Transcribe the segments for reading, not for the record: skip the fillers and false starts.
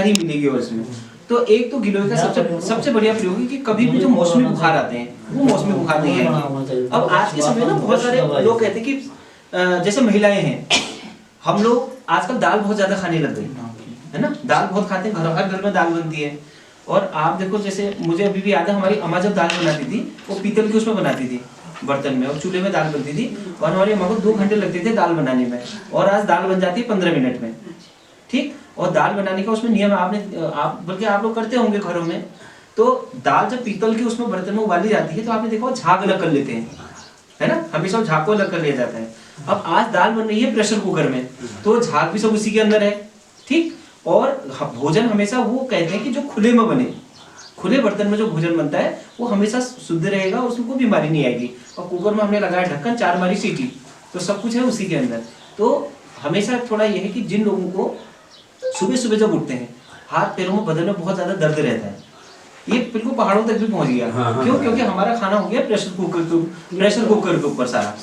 ही मिलेगी। और इसमें तो एक तो गिलोय का सबसे बढ़िया प्रयोग है कि कभी भी जो मौसमी बुखार आते हैं वो मौसमी बुखार नहीं आएंगे। अब आज के समय ना बहुत सारे लोग कहते हैं कि जैसे महिलाएं हैं, हम लोग आजकल दाल बहुत ज्यादा खाने लग गए है ना, दाल बहुत खाते हैं, हर घर में दाल बनती है। और आप देखो, जैसे मुझे अभी भी याद है, हमारी अम्मा जब दाल बनाती थी वो पीतल की उसमें बनाती थी, बर्तन में, और चूल्हे में दाल बनती थी, और हमारी अम्मा को 2 घंटे लगते थे दाल बनाने में, और आज दाल बन जाती है 15 मिनट में। ठीक। और दाल बनाने का उसमें नियम आप बल्कि आप लोग करते होंगे घरों में। तो दाल जब पीतल की उसमें बर्तन में उबाली जाती है तो आपने देखो झाग अलग कर लेते हैं, है ना, हमेशा झाग को अलग कर लिया जाता है। अब आज दाल बन रही है प्रेशर कुकर में, तो झाग भी सब उसी के अंदर है। ठीक। और भोजन हमेशा वो कहते हैं कि जो खुले में बने, खुले बर्तन में जो भोजन बनता है वो हमेशा शुद्ध रहेगा, उसमें कोई बीमारी नहीं आएगी। और कुकर में हमने लगाया ढक्कन, 4 मारी सीटी, तो सब कुछ है उसी के अंदर। तो हमेशा थोड़ा यह है कि जिन लोगों को सुबह सुबह जब उठते हैं हाथ पैरों में, बदन में बहुत ज्यादा दर्द रहता है, ये बिल्कुल पहाड़ों तक भी पहुंच गया। क्यों? क्योंकि हमारा खाना हो गया प्रेशर कुकर के ऊपर सारा।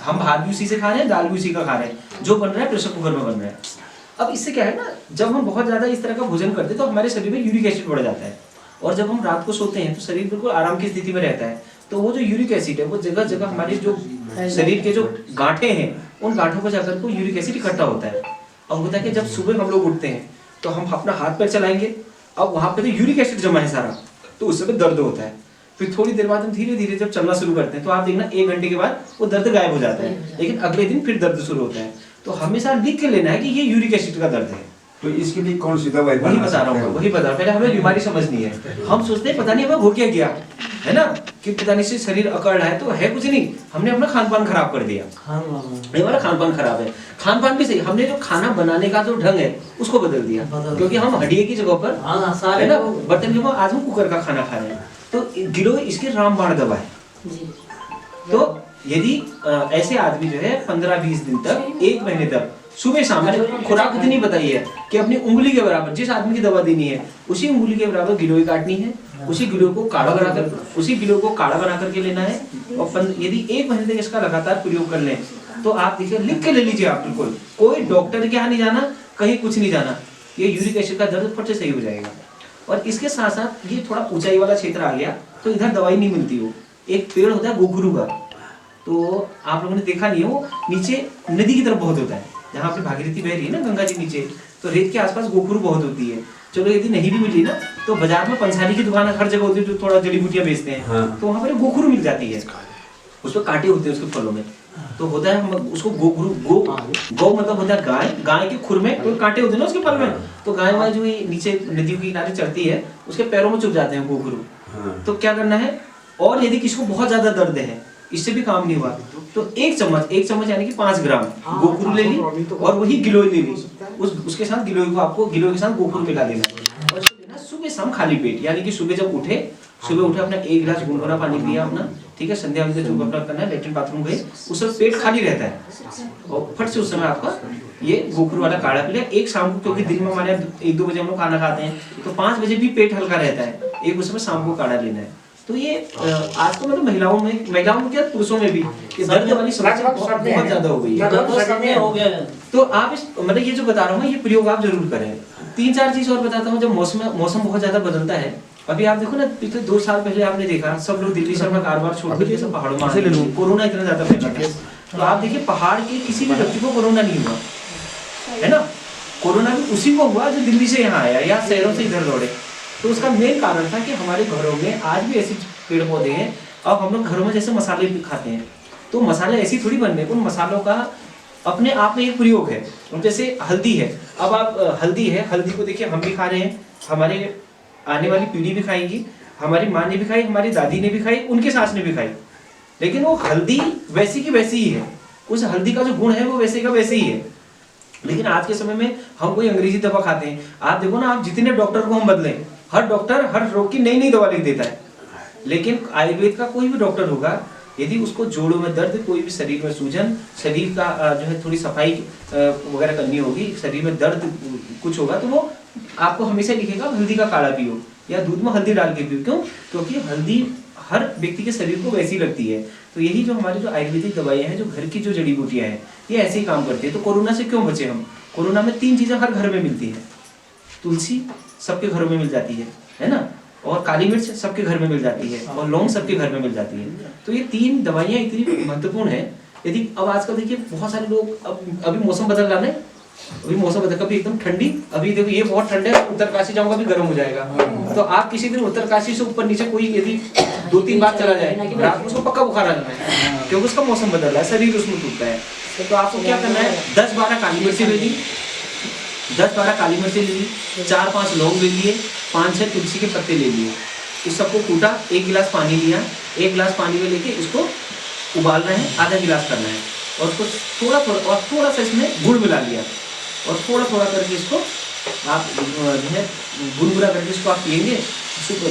हम भात भी उसी से खा रहे हैं, दाल भी उसी का खा रहे हैं, जो बन रहा है प्रेशर कुकर में बन रहा है। अब इससे क्या है ना, जब हम बहुत ज्यादा इस तरह का भोजन करते हैं तो हमारे शरीर में यूरिक एसिड बढ़ जाता है, और जब हम रात को सोते हैं तो शरीर बिल्कुल आराम की स्थिति में रहता है। तो वो जो यूरिक एसिड है वो जगह जगह हमारे जो शरीर के जो गांठें हैं उन गांठों पर जाकर को यूरिक एसिड इकट्ठा होता है। अब होता है कि जब सुबह हम लोग उठते हैं तो हम अपना हाथ पैर चलाएंगे, अब वहां पे तो यूरिक एसिड जमा है सारा, तो उस समय दर्द होता है। फिर थोड़ी देर बाद हम धीरे धीरे जब चलना शुरू करते हैं तो आप देखना 1 घंटे के बाद वो दर्द गायब हो जाता है, लेकिन अगले दिन फिर दर्द शुरू होता है। तो हमेशा लिख के लेना है कि ये यूरिक एसिड का दर्द है। तो इसके लिए कौन सी दवाई? वही बता रहा हूँ, वही बता, पहले हमें बीमारी समझनी है। हम सोचते हैं पता नहीं हमें हो क्या गया है ना, कि पता नहीं से शरीर अकड़ रहा है, तो है कुछ नहीं, हमने अपना खान पान खराब कर दिया। हमारा खान पान खराब है, खान पान भी सही, हमने जो खाना बनाने का जो ढंग है उसको बदल दिया, क्योंकि हम हड्डी की जगह पर है ना बर्तन के आज हम कुकर का खाना खा रहे हैं। तो गिलोय इसकी रामबाण दवा है। तो यदि ऐसे आदमी जो है 15-20 दिन तक, 1 महीने तक सुबह शाम खुराक इतनी बताई है कि अपनी उंगली के बराबर, जिस आदमी की दवा देनी है उसी उंगली के बराबर गिलोय काटनी है, उसी गिलोय को काढ़ा बना करके लेना है। और यदि 1 महीने तक इसका लगातार प्रयोग कर लें तो आप देखिए, लिख के ले लीजिए आप, बिल्कुल कोई डॉक्टर के यहाँ नहीं जाना, कहीं कुछ नहीं जाना, ये यूरिक एसिड का दर्द फट से सही हो जाएगा। और इसके साथ साथ ये थोड़ा ऊंचाई वाला क्षेत्र आ गया तो इधर दवाई नहीं मिलती। वो एक पेड़ होता है गोखरू का, तो आप लोगों ने देखा नहीं है, वो नीचे नदी की तरफ बहुत होता है, जहाँ पे भागीरथी बह रही है ना गंगा जी नीचे, तो रेत के आसपास गोखरू बहुत होती है। चलो यदि नहीं भी मिली ना तो बाजार में पंसारी की दुकान हर जगह होती है जो थोड़ा जड़ी बूटियां बेचते हैं। हाँ। तो वहाँ पर गोखरू मिल जाती है, उसमें कांटे होते हैं उसके फलों में, तो होता है उसको गोखरू, गौ मतलब होता है गाय, गाय के खुर में कोई कांटे होते हैं ना उसके फल में, तो गाय वाय जो नीचे नदियों के किनारे चढ़ती है उसके पैरों में चुभ जाते हैं गोखरू। तो क्या करना है, और यदि किसी को बहुत ज्यादा दर्द है, इससे भी काम नहीं हुआ, तो 1 चम्मच यानी कि 5 ग्राम गोखरू ले ली, और वही गिलोय ले ली, उसके साथ गिलोय को आपको गिलोय के साथ गोखरू मिला देना, और इसको देना सुबह शाम खाली पेट। यानी कि सुबह जब उठे अपना 1 गिलास गुनगुना पानी पिया अपना, ठीक है, संध्या वंध्या जो अपना करना है, लेटरिन बाथरूम गए, उस समय पेट खाली रहता है, और फट से उस समय आपका ये गोखरू वाला काढ़ा पी लिया। एक शाम को, क्योंकि दिन में हमारे 1-2 बजे हम लोग खाना खाते हैं, तो 5 बजे भी पेट हल्का रहता है, एक उस समय शाम को काढ़ा लेना है। तो ये आज तो मतलब महिलाओं में क्या पुरुषों में भी ये दर्द वाली समस्या बहुत ज्यादा हो गई है। तो आप इस मतलब ये जो बता रहा हूँ ये प्रयोग आप जरूर करें। 3-4 चीज और बताता हूँ। जब मौसम बहुत ज्यादा बदलता है, अभी आप देखो ना, पिछले 2 साल पहले आपने देखा सब लोग दिल्ली से अपना कारोबार छोड़ के सब पहाड़ों में, कोरोना इतना ज्यादा फैला था, तो आप देखिए पहाड़ के किसी भी व्यक्ति को कोरोना नहीं हुआ है ना। कोरोना भी उसी को हुआ जो दिल्ली से यहाँ आया या शहरों से इधर दौड़े। तो उसका मेन कारण था कि हमारे घरों में आज भी ऐसे पेड़ पौधे हैं। अब हम लोग घरों में जैसे मसाले भी खाते हैं, तो मसाले ऐसी थोड़ी बनने, उन मसालों का अपने आप में एक प्रयोग है। जैसे हल्दी है, अब आप हल्दी है, हल्दी को देखिए हम भी खा रहे हैं, हमारे आने वाली पीढ़ी भी खाएगी, हमारी माँ ने भी खाई, हमारी दादी ने भी खाई, उनके सास ने भी खाई, लेकिन वो हल्दी वैसी की वैसी ही है, उस हल्दी का जो गुण है वो वैसे का वैसे ही है। लेकिन आज के समय में हम कोई अंग्रेजी दवा खाते हैं, आप देखो ना, आप जितने डॉक्टर को हम बदलें, हर डॉक्टर हर रोग की नई नई दवा लिख देता है, लेकिन आयुर्वेद का कोई भी डॉक्टर होगा, यदि उसको जोड़ों में दर्द, कोई भी शरीर में सूजन, शरीर का जो है थोड़ी सफाई वगैरह करनी होगी, शरीर में दर्द कुछ होगा, तो वो आपको हमेशा लिखेगा हल्दी का काढ़ा पियो या दूध में हल्दी डाल के पियो। क्यों? क्योंकि हल्दी हर व्यक्ति के शरीर को वैसी लगती है। तो यही जो हमारी जो आयुर्वेदिक दवाइयाँ हैं, जो घर की जो जड़ी बूटियाँ हैं, ये ऐसे ही काम करती है। तो कोरोना से क्यों बचे हम? कोरोना में 3 चीजें हर घर में मिलती है, तुलसी सबके घरों में मिल जाती है ना, और काली मिर्च सबके घर में मिल जाती है, और लौंग सबके घर में मिल जाती है। तो ये 3 दवाइयाँ इतनी महत्वपूर्ण है। यदि अब आजकल देखिए बहुत सारे लोग, अब अभी मौसम बदल रहा है, अभी मौसम बदल, कभी एकदम ठंडी, अभी देखो ये बहुत ठंड है, उत्तरकाशी जाऊंगा भी गर्म हो जाएगा। तो आप किसी दिन उत्तरकाशी से ऊपर नीचे कोई यदि 2-3 बार चला जाए, रात में उसको पक्का बुखार आ जाना है, क्योंकि उसका मौसम बदल रहा है, शरीर उसमें टूटता है। तो आपको क्या करना है, 10-12 काली मिर्ची ले ली, 10-12 काली मिर्ची ले ली, 4-5 लौंग ले लिए, 5-6 तुलसी के पत्ते ले लिए, इस सबको कूटा, 1 गिलास पानी लिया, 1 गिलास पानी में लेके इसको उबालना है, आधा गिलास करना है, और उसको थोड़ा सा इसमें गुड़ मिला लिया, और थोड़ा करके इसको आप जो है गुनगुना करके इसको आप पिएंगे,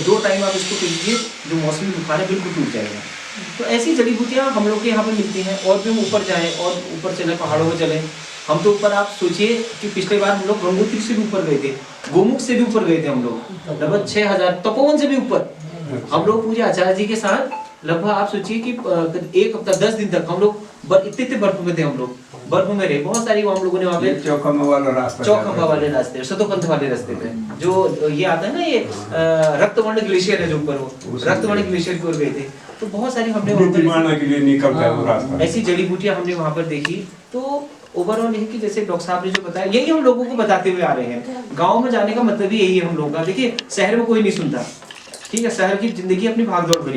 2 टाइम आप इसको पीजिए, जो मौसमी बुखार है बिल्कुल टूट जाएगा। तो ऐसी जड़ी बूटियाँ हम लोग के यहाँ पे मिलती हैं, और भी हम ऊपर जाएँ और ऊपर चले, पहाड़ों में चलें, हम तो ऊपर, आप सोचिए कि पिछले बार हम लोग गंगोत्री से भी ऊपर गए थे, गोमुख से भी ऊपर गए थे हम लोग, लगभग 6000, तपोवन से भी ऊपर हम लोग पूजे आचार्य जी के साथ, लगभग आप सोचिए कि 1 हफ्ता 10 दिन तक हम लोग इतने बर्फ में थे, हम लोग बर्फ में रहे, बहुत सारी हम लोगों ने वहाँ पे चौखंबा वाला रास्ता, चौखंबा वाले रास्ते, सतोपंथ वाले रास्ते पे, जो ये आता है ना, ये रक्तवर्ण ग्लेशियर है जो ऊपर, वो रक्तवर्ण ग्लेशियर की ओर गए थे। तो बहुत सारी हमने के लिए निकलता है वो रास्ता, ऐसी जड़ी बूटियां हमने वहाँ पर देखी। तो ओवरऑल ये कि जैसे डॉक्टर साहब ने जो बताया, यही हम लोगों को बताते हुए आ रहे हैं। गाँव में जाने का मतलब ही यही है हम लोगों का। देखिए शहर में कोई नहीं सुनता, ठीक है, शहर की जिंदगी अपनी भागदौड़ भरी